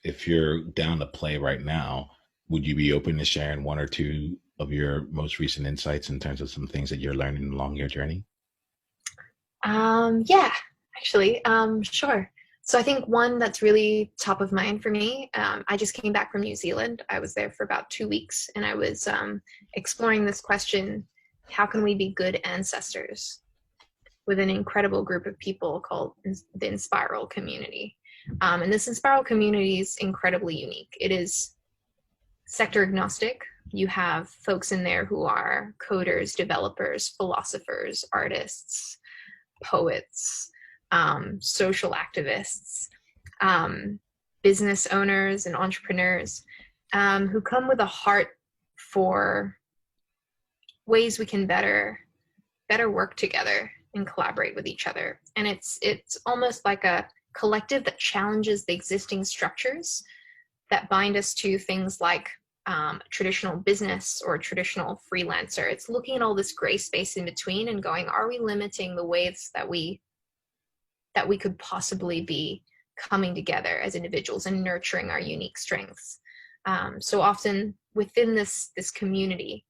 if you're down to play right now, would you be open to sharing one or two of your most recent insights in terms of some things that you're learning along your journey? Yeah, actually, sure. So I think one that's really top of mind for me, I just came back from New Zealand. I was there for about 2 weeks, and I was exploring this question: how can we be good ancestors with an incredible group of people called the Inspiral community? And this Inspiral community is incredibly unique. It is sector agnostic. You have folks in there who are coders, developers, philosophers, artists, poets, social activists, um, business owners and entrepreneurs, who come with a heart for ways we can better work together and collaborate with each other. And it's almost like a collective that challenges the existing structures that bind us to things like traditional business or traditional freelancer. It's looking at all this gray space in between and going, are we limiting the ways that we could possibly be coming together as individuals and nurturing our unique strengths? So often within this community,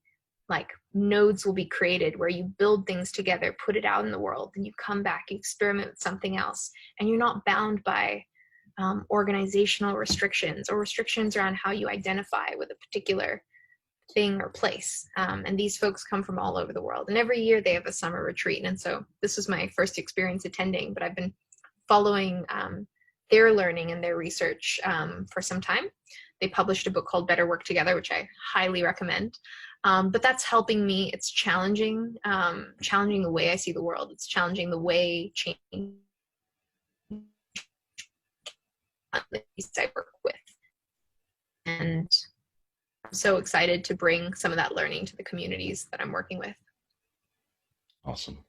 like, nodes will be created where you build things together, put it out in the world, and you come back, you experiment with something else, and you're not bound by organizational restrictions or restrictions around how you identify with a particular thing or place. And these folks come from all over the world. And every year they have a summer retreat. And so this was my first experience attending, but I've been following their learning and their research for some time. They published a book called Better Work Together, which I highly recommend. But that's helping me. It's challenging the way I see the world. It's challenging the way change I work with. And I'm so excited to bring some of that learning to the communities that I'm working with. Awesome.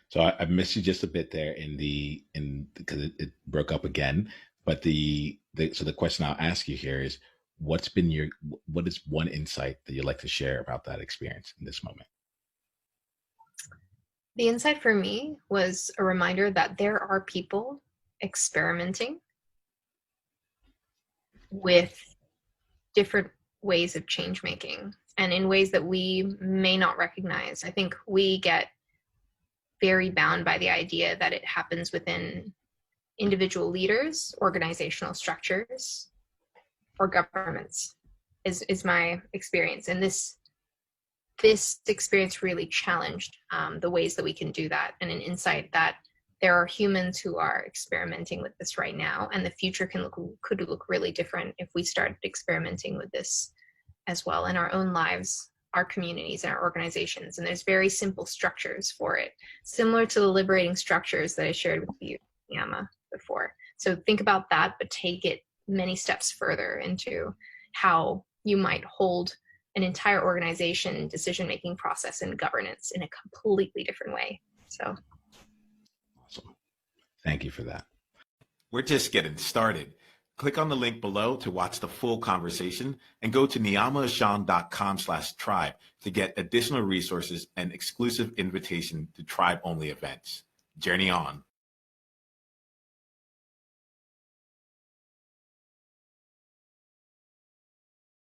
So I missed you just a bit there because it broke up again. But so the question I'll ask you here is, what is one insight that you'd like to share about that experience in this moment? The insight for me was a reminder that there are people experimenting with different ways of change making, and in ways that we may not recognize. I think we get very bound by the idea that it happens within individual leaders, organizational structures, or governments, is my experience. And this experience really challenged the ways that we can do that, and an insight that there are humans who are experimenting with this right now, and the future could look really different if we started experimenting with this as well in our own lives, our communities, and our organizations. And there's very simple structures for it, similar to the liberating structures that I shared with you, Yama, before. So think about that, but take it many steps further into how you might hold an entire organization, decision-making process, and governance in a completely different way. So. Awesome. Thank you for that. We're just getting started. Click on the link below to watch the full conversation, and go to niyamaashaun.com/tribe to get additional resources and exclusive invitation to tribe-only events. Journey on.